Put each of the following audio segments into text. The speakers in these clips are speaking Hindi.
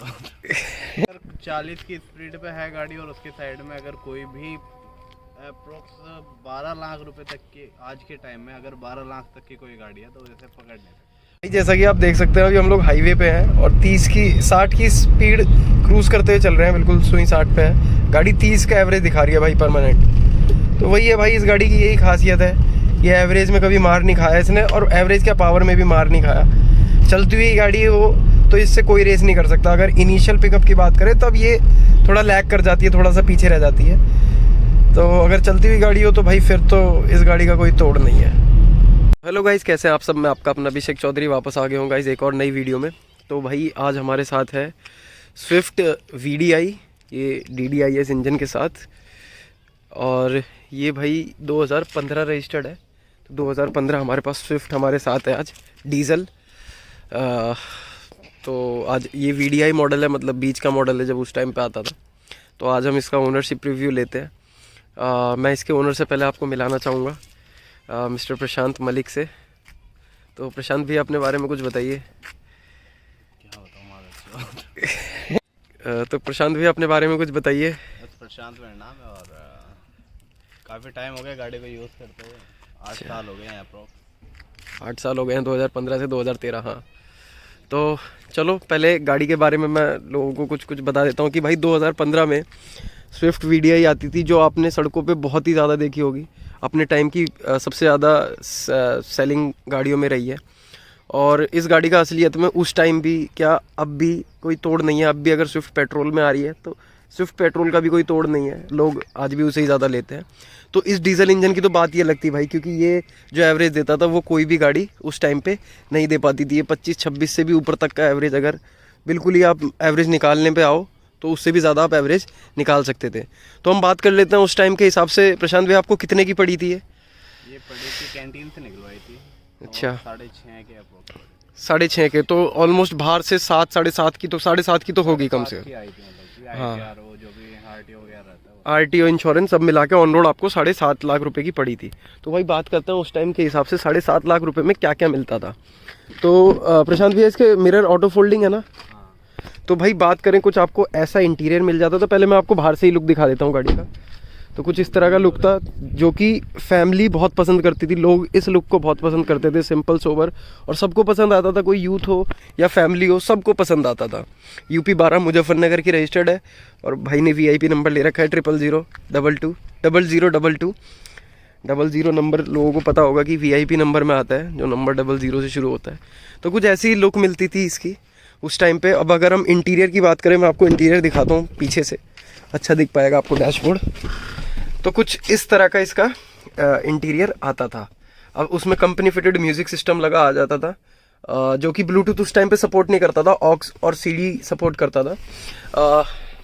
अगर 40 की स्पीड पे है गाड़ी और उसके साइड में अगर कोई भी अप्रोक्स 12 लाख रुपए तक की, आज के टाइम में अगर 12 लाख तक की कोई गाड़ी है तो उसे पकड़ नहीं सकते। जैसा कि आप देख सकते हैं अभी हम लोग हाईवे पे हैं और 60 की स्पीड क्रूज करते हुए चल रहे हैं, बिल्कुल सुई 60 पे है गाड़ी। 30 का एवरेज दिखा रही है भाई परमानेंट। तो वही है भाई, इस गाड़ी की यही खासियत है, ये एवरेज में कभी मार नहीं खाया इसने, और एवरेज क्या पावर में भी मार नहीं खाया। चलती हुई गाड़ी हो तो इससे कोई रेस नहीं कर सकता। अगर इनिशियल पिकअप की बात करें तब ये थोड़ा लैग कर जाती है, थोड़ा सा पीछे रह जाती है। तो अगर चलती हुई गाड़ी हो तो भाई फिर तो इस गाड़ी का कोई तोड़ नहीं है। हेलो गाइस, कैसे हैं आप सब? मैं आपका अपना अभिषेक चौधरी वापस आ गया हूँ गाइस एक और नई वीडियो में। तो भाई आज हमारे साथ है स्विफ्ट VDI, ये DDIS इंजन के साथ, और ये भाई 2015 रजिस्टर्ड है। तो 2015 हमारे पास स्विफ्ट हमारे साथ है आज, डीजल। तो आज ये VDI मॉडल है, मतलब बीच का मॉडल है जब उस टाइम पे आता था। तो आज हम इसका ओनरशिप रिव्यू लेते हैं। मैं इसके ओनर से पहले आपको मिलाना चाहूँगा मिस्टर प्रशांत मलिक से। तो प्रशांत भी अपने बारे में कुछ बताइए। क्या बताऊँ तो प्रशांत भी अपने बारे में कुछ बताइए। प्रशांत मेरा नाम है और काफ़ी टाइम हो गया गाड़ी को यूज़ करते हुए, 8 साल हो गए हैं अप्रोक्स। 8 साल हो गए हैं, 2015 से 2013। हाँ, तो चलो पहले गाड़ी के बारे में मैं लोगों को कुछ बता देता हूँ कि भाई 2015 में स्विफ्ट VDI आती थी, जो आपने सड़कों पे बहुत ही ज़्यादा देखी होगी। अपने टाइम की सबसे ज़्यादा सेलिंग गाड़ियों में रही है। और इस गाड़ी का असलियत में उस टाइम भी क्या अब भी कोई तोड़ नहीं है। अब भी अगर स्विफ्ट पेट्रोल में आ रही है तो स्विफ्ट पेट्रोल का भी कोई तोड़ नहीं है, लोग आज भी उसे ही ज़्यादा लेते हैं। तो इस डीजल इंजन की तो बात ये लगती भाई, क्योंकि ये जो एवरेज देता था वो कोई भी गाड़ी उस टाइम पे नहीं दे पाती थी। ये 25-26 से भी ऊपर तक का एवरेज, अगर बिल्कुल ही आप एवरेज निकालने पे आओ तो उससे भी ज़्यादा आप एवरेज निकाल सकते थे। तो हम बात कर लेते हैं उस टाइम के हिसाब से। प्रशांत भाई, आपको कितने की पड़ी थी ये? पड़ी थी कैंटीन से निकलवाई थी। अच्छा, 6.5 के अप्रोक्स। 6.5 के, तो ऑलमोस्ट बाहर से 7, 7.5 की, तो 7.5 की तो होगी कम से कम। हाँ, जो भी RTO वगैरह रहता है, RTO इंश्योरेंस सब मिला के ऑन रोड आपको 7.5 लाख रुपए की पड़ी थी। तो भाई बात करते हैं उस टाइम के हिसाब से 7.5 लाख रुपए में क्या क्या मिलता था। तो प्रशांत भैया, इसके मिरर ऑटो फोल्डिंग है ना? तो भाई बात करें, कुछ आपको ऐसा इंटीरियर मिल जाता था। पहले मैं आपको बाहर से ही लुक दिखा देता हूँ गाड़ी का। तो कुछ इस तरह का लुक था, जो कि फैमिली बहुत पसंद करती थी। लोग इस लुक को बहुत पसंद करते थे, सिंपल सोबर, और सबको पसंद आता था। कोई यूथ हो या फैमिली हो, सबको पसंद आता था। UP 12 मुजफ्फरनगर की रजिस्टर्ड है, और भाई ने VIP नंबर ले रखा है 00022 00 नंबर। लोगों को पता होगा कि VIP नंबर में आता है जो नंबर 00 से शुरू होता है। तो कुछ ऐसी लुक मिलती थी इसकी उस टाइम पे। अब अगर हम इंटीरियर की बात करें, मैं आपको इंटीरियर दिखाता हूँ पीछे से, अच्छा दिख पाएगा आपको डैशबोर्ड। तो कुछ इस तरह का इसका इंटीरियर आता था। अब उसमें कंपनी फिटेड म्यूजिक सिस्टम लगा आ जाता था, जो कि ब्लूटूथ उस टाइम पे सपोर्ट नहीं करता था, ऑक्स और CD सपोर्ट करता था।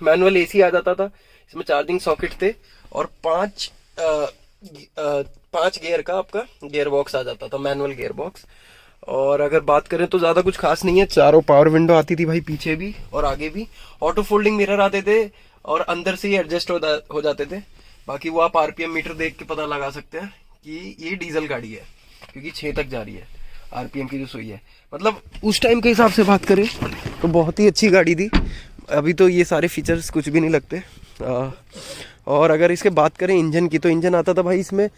मैनुअल AC आ जाता था, इसमें चार्जिंग सॉकेट थे, और 5 गियर का आपका गियर बॉक्स आ जाता था, मैनुअल गियर बॉक्स। और अगर बात करें तो ज़्यादा कुछ खास नहीं है। चारों पावर विंडो आती थी भाई, पीछे भी और आगे भी। ऑटो फोल्डिंग मिरर आते थे, और अंदर से ही एडजस्ट हो जाते थे। बाकी वो आप RPM मीटर देख के पता लगा सकते हैं कि ये डीजल गाड़ी है, क्योंकि 6 तक जा रही है RPM की जो सुई है। मतलब उस टाइम के हिसाब से बात करें तो बहुत ही अच्छी गाड़ी थी। अभी तो ये सारे फीचर्स कुछ भी नहीं लगते। और अगर इसके बात करें इंजन की, तो इंजन आता था भाई इसमें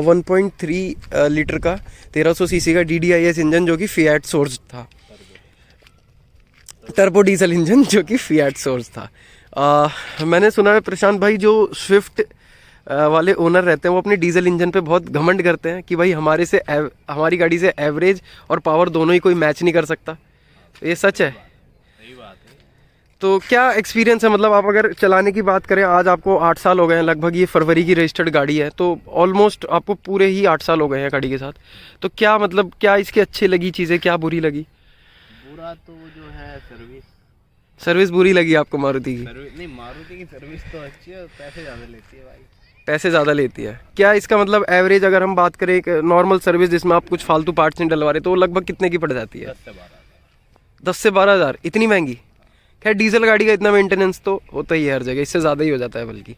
1.3 लीटर का 1300 सीसी का DDIS इंजन, जो कि फिएट सोर्स था। टर्बो डीजल इंजन जो कि फिएट सोर्स था। मैंने सुना है प्रशांत भाई, जो स्विफ्ट वाले ओनर रहते हैं वो अपने डीजल इंजन पे बहुत घमंड करते हैं कि भाई हमारी गाड़ी से एवरेज और पावर दोनों ही कोई मैच नहीं कर सकता। तो ये सच है? सही बात है। तो क्या एक्सपीरियंस है, मतलब आप अगर चलाने की बात करें, आज आपको 8 साल हो गए हैं लगभग, ये फरवरी की रजिस्टर्ड गाड़ी है, तो ऑलमोस्ट आपको पूरे ही 8 साल हो गए हैं गाड़ी के साथ। तो क्या मतलब, क्या इसकी अच्छी लगी चीज़ें, क्या बुरी लगी? बुरा तो जो है सर्विस बुरी लगी आपको मारुति की? नहीं, मारुति की सर्विस तो अच्छी है, पैसे ज़्यादा लेती है भाई। पैसे ज़्यादा लेती है? क्या इसका मतलब एवरेज अगर हम बात करें एक नॉर्मल सर्विस जिसमें आप कुछ फालतू पार्ट्स नहीं डलवा रहे, तो वो लगभग कितने की पड़ जाती है? 10 से 12 हज़ार? इतनी महंगी? खैर डीजल गाड़ी का इतना मेंटेनेंस तो होता ही है हर जगह, इससे ज़्यादा ही हो जाता है बल्कि।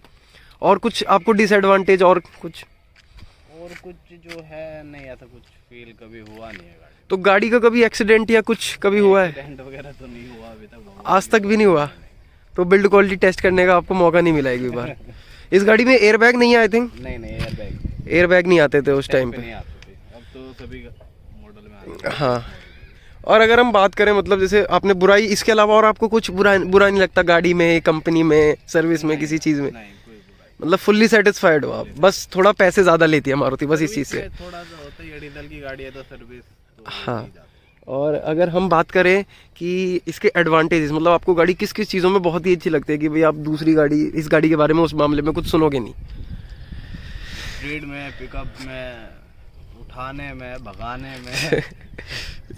और कुछ आपको डिसएडवांटेज और कुछ? और कुछ जो है नहीं, ऐसा कुछ फील कभी हुआ नहीं है गाड़ी। तो गाड़ी का कभी एक्सीडेंट या कुछ कभी हुआ है? एक्सीडेंट वगैरह तो नहीं हुआ अभी तक, आज तक भी नहीं हुआ। तो बिल्ड क्वालिटी टेस्ट करने का आपको मौका नहीं मिला एक भी बार? इस गाड़ी में एयर बैग नहीं है आई थिंक? नहीं एयर बैग नहीं आते थे उस टाइम पे। नहीं आते थे, अब तो सभी मॉडल में आ गए। हाँ, और अगर हम बात करें मतलब जैसे आपने बुराई, इसके अलावा और आपको कुछ बुरा नहीं लगता गाड़ी में, कंपनी में, सर्विस में, किसी चीज़ में? नहीं कोई बुराई। मतलब फुल्ली सेटिस्फाइड हो आप? बस थोड़ा पैसे ज़्यादा लेती है मारुति, बस इस चीज़ से। थोड़ा सा होता है, डीजल की गाड़ी है तो सर्विस तो हाँ। नहीं जाती। और अगर हम बात करें कि इसके एडवांटेजेस, मतलब आपको गाड़ी किस किस चीज़ों में बहुत ही अच्छी लगती है कि भाई आप दूसरी गाड़ी, इस गाड़ी के बारे में उस मामले में कुछ सुनोगे नहीं? स्पीड में, पिकअप में, उठाने में, भगाने में।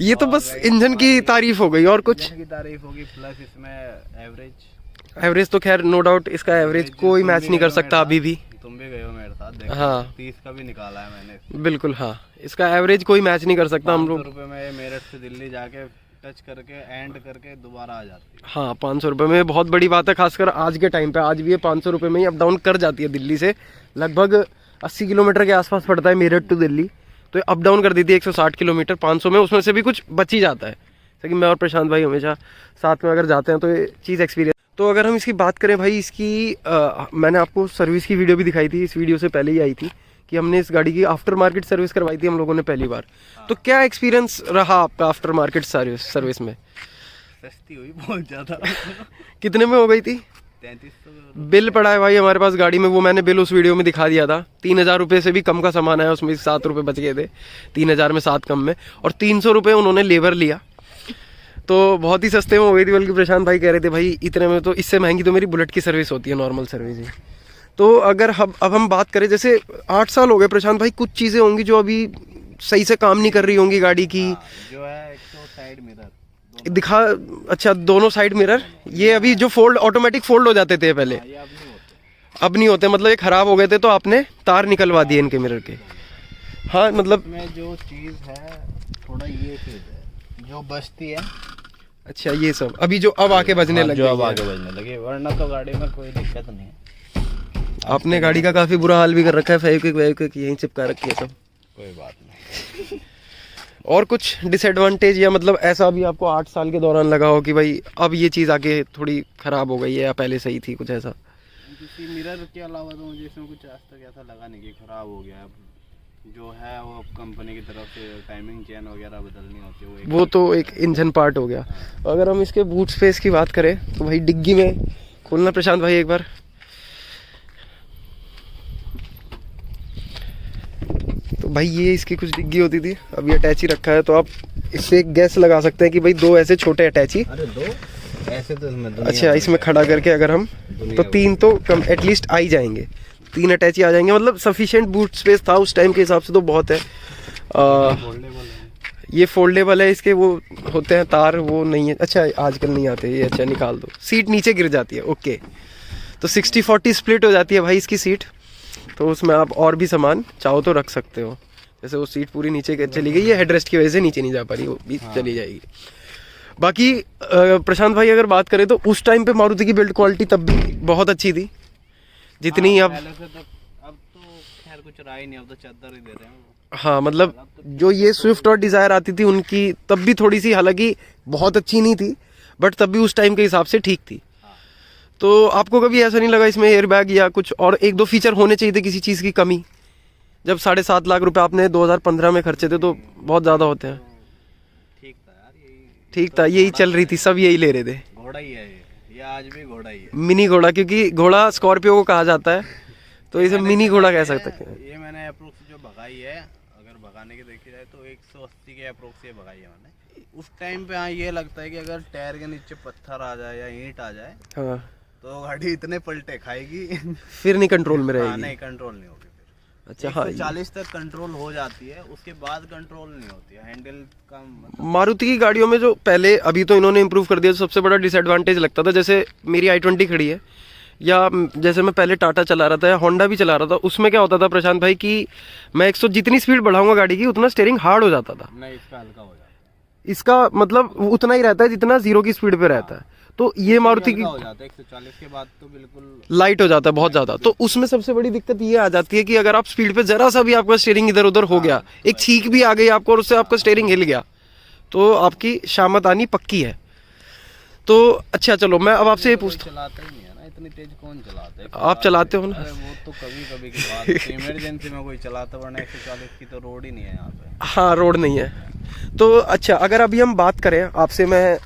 ये तो बस इंजन की तारीफ हो गई, और कुछ? इंजन की तारीफ होगी, प्लस इसमें एवरेज तो खैर नो डाउट इसका एवरेज कोई मैच नहीं कर सकता अभी भी। तुम भी गए हो मेरे साथ, देखो हाँ 30 का भी निकाला है मैंने। बिल्कुल, हाँ इसका एवरेज कोई मैच नहीं कर सकता। हम लोग 500 रुपये में मेरठ से दिल्ली जाके टच करके एंड करके दोबारा आ जाती है। हाँ 500 रुपये में बहुत बड़ी बात है, खासकर आज के टाइम पे। आज भी ये 500 रुपये में ही अप डाउन कर जाती है दिल्ली से। लगभग 80 किलोमीटर के आसपास पड़ता है मेरठ टू दिल्ली, तो अप डाउन कर देती है 160 किलोमीटर 500 में, उसमें से भी कुछ बच ही जाता है। जैसे कि मैं और प्रशांत भाई हमेशा साथ में अगर जाते हैं तो ये चीज़ एक्सपीरियंस। तो अगर हम इसकी बात करें भाई, इसकी मैंने आपको सर्विस की वीडियो भी दिखाई थी, इस वीडियो से पहले ही आई थी कि हमने इस गाड़ी की आफ्टर मार्केट सर्विस करवाई थी हम लोगों ने पहली बार। तो क्या एक्सपीरियंस रहा आपका आफ्टर मार्केट सर्विस में? सस्ती हुई बहुत ज़्यादा। कितने में हो गई थी? 3300 बिल पड़ा है भाई हमारे पास गाड़ी में, वो मैंने बिल उस वीडियो में दिखा दिया था। 3000 रुपये से भी कम का सामान आया, उसमें 7 रुपये बच गए थे। 3000 में 7 कम में, और 300 रुपये उन्होंने लेबर लिया, तो बहुत ही सस्ते में हो गई थी। बल्कि प्रशांत भाई कह रहे थे भाई इतने में तो, इससे महंगी तो मेरी बुलेट की सर्विस होती है, नॉर्मल सर्विस ही। तो अगर अब हम बात करें, जैसे 8 साल हो गए प्रशांत भाई, कुछ चीज़ें होंगी जो अभी सही से काम नहीं कर रही होंगी गाड़ी की। जो है एक तो साइड मिरर दिखा, अच्छा दोनों साइड मिरर, ये अभी जो फोल्ड, ऑटोमेटिक फोल्ड हो जाते थे पहले, ये अब नहीं होते। मतलब ये खराब हो गए थे तो आपने तार निकलवा दिए इनके मिरर के। हाँ मतलब में जो चीज़ है थोड़ा ये चीज़ है जो बचती है। अच्छा ये सब अभी जो अब आके बजने लगे, जो अब आगे बजने लगे, वरना तो गाड़ी में कोई दिक्कत नहीं है। आपने गाड़ी का काफी बुरा हाल भी कर रखा है, फेविक्विक यहीं चिपका रखी है सब। कोई बात नहीं। और कुछ डिसएडवांटेज या मतलब ऐसा भी आपको 8 साल के दौरान लगा हो कि भाई अब ये चीज़ आके थोड़ी खराब हो गई है या पहले सही थी, कुछ ऐसा? किसी मिरर के अलावा तो मुझे इसमें कुछ आज तक ऐसा लगा नहीं कि खराब हो गया। जो है वो कंपनी की तरफ से टाइमिंग चेन वगैरह बदलनी होती है, वो तो एक इंजन पार्ट हो गया। अगर हम इसके बूट स्पेस की बात करें तो भाई डिग्गी में खोलना प्रशांत भाई एक बार। तो भाई ये इसकी कुछ डिग्गी होती थी, अब ये अटैची रखा है, तो आप इससे एक गैस लगा सकते हैं कि भाई 2 ऐसे छोटे अटैची। अरे 2 ऐसे तो इसमें अच्छा इसमें खड़ा करके अगर हम, तो 3 तो कम एटलीस्ट आ ही जाएंगे, 3 अटैची आ जाएंगे। मतलब सफिशिएंट बूट स्पेस था उस टाइम के हिसाब से, तो बहुत है। ये फोल्डेबल है, इसके वो होते हैं तार, वो नहीं है। अच्छा आजकल नहीं आते ये, अच्छा निकाल दो, सीट नीचे गिर जाती है। ओके, तो 60-40 स्प्लिट हो जाती है भाई इसकी सीट, तो उसमें आप और भी सामान चाहो तो रख सकते हो। जैसे वो सीट पूरी नीचे चली गई है, हेडरेस्ट की वजह से नीचे नहीं जा पा रही, वो भी चली जाएगी। बाकी प्रशांत भाई अगर बात करें तो उस टाइम पे मारुति की बिल्ड क्वालिटी तब भी बहुत अच्छी थी जितनी अब। पहले से तो अब तो खैर कुछ रहा ही नहीं, अब तो चादर ही दे रहे हैं। हाँ मतलब जो ये स्विफ्ट और डिज़ायर आती थी उनकी तब भी थोड़ी सी, हालांकि बहुत अच्छी नहीं थी, बट तब भी उस टाइम के हिसाब से ठीक थी। तो आपको कभी ऐसा नहीं लगा इसमें एयर बैग या कुछ और 1-2 फीचर होने चाहिए थे, किसी चीज़ की कमी? जब 7.5 लाख रुपए आपने 2015 में खर्चे थे तो बहुत ज़्यादा होते हैं। ठीक था यार, यही ठीक था, यही चल रही थी, सब यही ले रहे थे। घोड़ा ही है ये आज भी घोड़ा ही है। मिनी घोड़ा, क्योंकि घोड़ा स्कॉर्पियो को कहा जाता है, तो इसे मिनी घोड़ा कह सकते हैं। ये मैंने अप्रोक्स जो भगाई है, अगर भगाने की देखी जाए तो 180 के अप्रोक्स ये भगाई है मैंने। उस टाइम पे हाँ ये लगता है कि अगर टायर के नीचे पत्थर आ जाए या ईंट आ जाए हाँ तो गाड़ी इतने पलटे खाएगी फिर नहीं कंट्रोल में रहेगी। नहीं कंट्रोल नहीं होगी फिर। अच्छा हाँ 140 तक कंट्रोल हो जाती है, उसके बाद कंट्रोल नहीं होती है। हैंडल का मतलब मारुति की गाड़ियों में जो पहले, अभी तो इन्होंने इम्प्रूव कर दिया, तो सबसे बड़ा डिसएडवांटेज लगता था, जैसे मेरी i20 खड़ी है, या जैसे मैं पहले टाटा चला रहा था या होंडा भी चला रहा था, उसमें क्या होता था प्रशांत भाई कि मैं 100 जितनी स्पीड बढ़ाऊंगा गाड़ी की उतना स्टीयरिंग हार्ड हो जाता था। नहीं, इसका हल्का हो जाता इसका मतलब उतना ही रहता है जितना 0 की स्पीड पे रहता है। तो ये मारुति की हो जाता है 140 के बाद तो बिल्कुल लाइट हो जाता है बहुत ज़्यादा। तो उसमें सबसे बड़ी दिक्कत ये आ जाती है कि अगर आप स्पीड पे ज़रा सा भी आपका स्टीयरिंग इधर उधर हो गया, एक छींक भी आ गई आपको और उससे आपका स्टीयरिंग हिल गया, तो आपकी शामत आनी पक्की है। तो अच्छा चलो मैं अब आपसे ये पूछता हूँ, चलाता ही नहीं है ना, इतनी तेज कौन चलाता है? आप चलाते हो ना? अरे वो तो कभी कभी की बात है, इमरजेंसी में कोई चलाता, वरना 140 की तो रोड ही नहीं है यहाँ पे। हाँ रोड नहीं है। तो अच्छा अगर अभी हम बात करें आपसे, मैं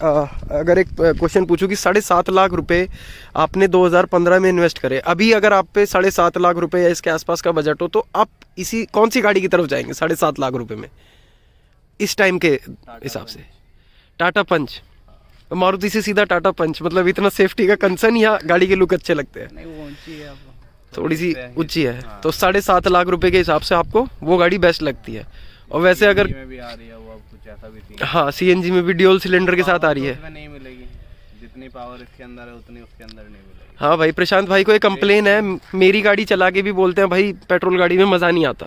अगर एक क्वेश्चन पूछूं कि 7.5 लाख रुपए आपने 2015 में इन्वेस्ट करे, अभी अगर आप पे 7.5 लाख रुपए या इसके आसपास का बजट हो, तो आप इसी कौन सी गाड़ी की तरफ जाएंगे 7.5 लाख रुपए में इस टाइम के हिसाब से? टाटा पंच, मारुति से सीधा टाटा पंच, मतलब इतना सेफ्टी का कंसर्न या गाड़ी के लुक अच्छे लगते हैं? नहीं वो ऊंची है, थोड़ी सी ऊंची है। तो 7.5 लाख रुपए के हिसाब से आपको वो गाड़ी बेस्ट लगती है। और वैसे अगर में भी आ रही है वो, अब कुछ ऐसा भी थी। हाँ सीएनजी में भी ड्यूल सिलेंडर के साथ आ रही है। उसमें नहीं मिलेगी, जितनी पावर इसके अंदर है उतनी उसके अंदर नहीं मिलेगी। हाँ भाई प्रशांत भाई को एक कंप्लेन है, मेरी गाड़ी चला के भी बोलते हैं भाई पेट्रोल गाड़ी में मज़ा नहीं आता।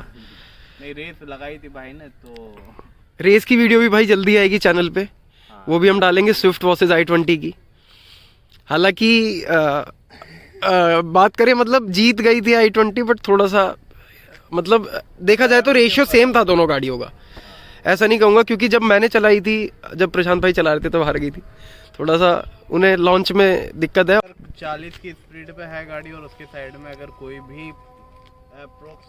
नहीं रेस लगाई थी भाई ने, तो रेस की वीडियो भी भाई जल्दी आएगी चैनल पे, वो भी हम डालेंगे स्विफ्ट वर्सेस i20 की। हालांकि बात करें मतलब जीत गई थी i20, बट थोड़ा सा मतलब देखा जाए तो रेशियो सेम था दोनों गाड़ियों का, ऐसा नहीं कहूँगा, क्योंकि जब मैंने चलाई थी, जब प्रशांत भाई चला रहे थे तो हार गई थी, थोड़ा सा उन्हें लॉन्च में दिक्कत है। 40 की स्पीड पे है गाड़ी और उसके साइड में अगर कोई भी अप्रोक्स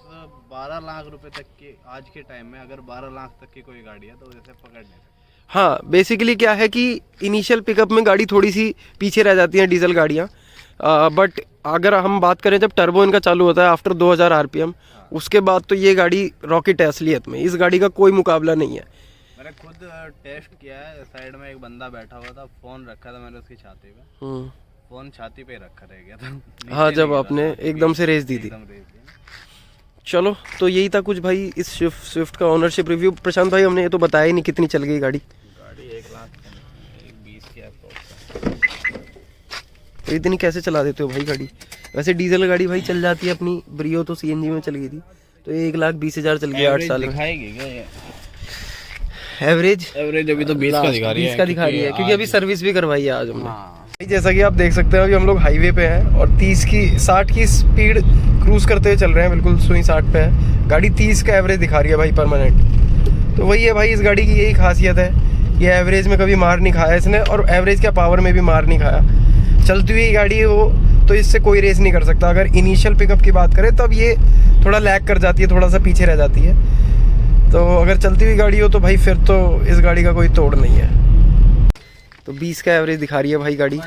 12 लाख रुपए तक की आज के टाइम में, अगर 12 लाख तक की कोई गाड़ी है तो उसे पकड़ नहीं सकते। हाँ बेसिकली क्या है कि इनिशियल पिकअप में गाड़ी थोड़ी सी पीछे रह जाती हैं डीजल गाड़ियाँ, बट अगर हम बात करें जब टर्बो इनका चालू होता है आफ्टर 2000 आरपीएम, उसके बाद तो ये गाड़ी रॉकेट है असलियत में, इस गाड़ी का कोई मुकाबला नहीं है। मैंने खुद टेस्ट किया है, साइड में एक बंदा बैठा हुआ था, फोन रखा था मैंने उसकी छाती पे, फोन छाती पे रखा रह गया था। हाँ जब आपने एकदम से रेस दी थी। चलो तो यही था कुछ भाई इस स्विफ्ट का ओनरशिप रिव्यू। प्रशांत भाई हमने ये तो बताया ही नहीं कितनी चल गई गाड़ी। 1,20,000 की अप्रोक्स। तो इतनी कैसे चला देते हो भाई गाड़ी? वैसे डीजल गाड़ी भाई चल जाती है, अपनी ब्रियो तो सीएनजी में चल गई थी, तो 1,20,000 चल गई 8 साल में। दिखाएगी क्या ये? एवरेज अभी तो 20 का दिखा रही है। 20 का दिखा रही है क्योंकि अभी सर्विस भी करवाई है आज हमने। जैसा कि आप देख सकते हैं अभी हम लोग हाईवे पे हैं और 60 की स्पीड क्रूज करते हुए चल रहे हैं, बिल्कुल सुई 60 पे है गाड़ी। 30 का एवरेज दिखा रही है भाई परमानेंट। तो वही है भाई, इस गाड़ी की यही खासियत है, ये एवरेज में कभी मार नहीं खाया इसने, और एवरेज क्या पावर में भी मार नहीं खाया। चलती हुई गाड़ी हो तो इससे कोई रेस नहीं कर सकता। अगर इनिशियल पिकअप की बात करें तब ये थोड़ा लैग कर जाती है, थोड़ा सा पीछे रह जाती है। तो अगर चलती हुई गाड़ी हो तो भाई फिर तो इस गाड़ी का कोई तोड़ नहीं है। तो 20 का एवरेज दिखा रही है भाई गाड़ी।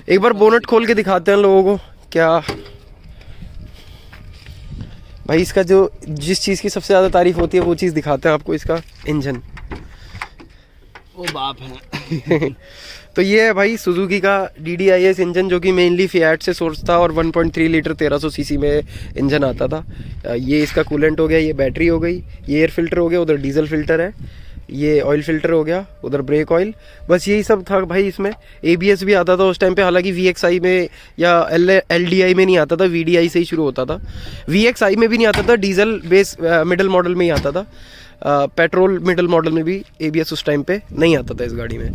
एक बार बोनट खोल के दिखाते हैं लोगों को क्या भाई, इसका जो जिस चीज़ की सबसे ज़्यादा तारीफ होती है वो चीज़ दिखाते हैं आपको, इसका इंजन। वो बाप है। तो ये है भाई सुजुकी का DDIS इंजन, जो कि मेनली फिएट से सोर्स था और 1.3 लीटर 1300 सीसी में इंजन आता था। ये इसका कूलेंट हो गया, ये बैटरी हो गई, ये एयर फिल्टर हो गया, उधर डीजल फिल्टर है, ये ऑयल फिल्टर हो गया, उधर ब्रेक ऑयल, बस यही सब था भाई। इसमें ABS भी आता था उस टाइम पे, हालांकि VXI में या LDI में नहीं आता था, VDI से ही शुरू होता था। VXI में भी नहीं आता था, डीजल बेस मिडल मॉडल में ही आता था। पेट्रोल मिडल मॉडल में भी ABS उस टाइम पे नहीं आता था इस गाड़ी में।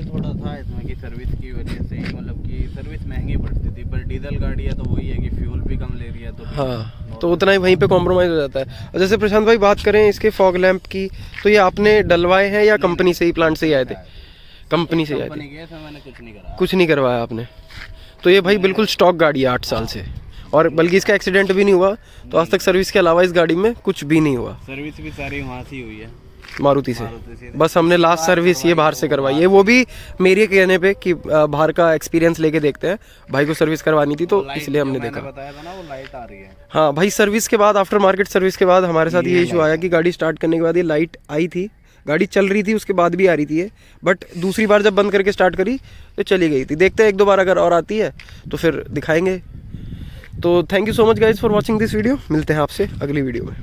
थोड़ा था इसमें कि सर्विस की वजह से, मतलब कि सर्विस महंगी पड़ती थी, पर डीजल गाड़ी है तो वही है कि फ्यूल भी कम ले रही है, तो हाँ तो उतना ही वहीं पे कॉम्प्रोमाइज़ हो जाता है। और जैसे प्रशांत भाई बात करें इसके फॉग लैंप की, तो ये आपने डलवाए हैं या कंपनी से ही, प्लांट से ही आए थे? कंपनी से ही आए थे। मैंने कुछ नहीं करवाया आपने? तो ये भाई बिल्कुल स्टॉक गाड़ी है 8 साल से, और बल्कि इसका एक्सीडेंट भी नहीं हुआ, तो आज तक सर्विस के अलावा इस गाड़ी में कुछ भी नहीं हुआ। सर्विस भी सारी वहाँ से हुई है, मारुति से। बस हमने लास्ट सर्विस ये बाहर से करवाई है, वो भी मेरे कहने पे कि बाहर का एक्सपीरियंस लेके देखते हैं। भाई को सर्विस करवानी थी तो इसलिए हमने देखा। बताया था ना वो लाइट आ रही है। हाँ भाई, सर्विस के बाद, आफ्टर मार्केट सर्विस के बाद हमारे साथ ये इशू आया कि गाड़ी स्टार्ट करने के बाद ये लाइट आई थी, गाड़ी चल रही थी उसके बाद भी आ रही थी ये, बट दूसरी बार जब बंद करके स्टार्ट करी तो चली गई थी। देखते हैं 1-2 बार अगर और आती है तो फिर दिखाएंगे। तो thank you so much guys for watching this video. मिलते हैं आपसे अगली वीडियो में।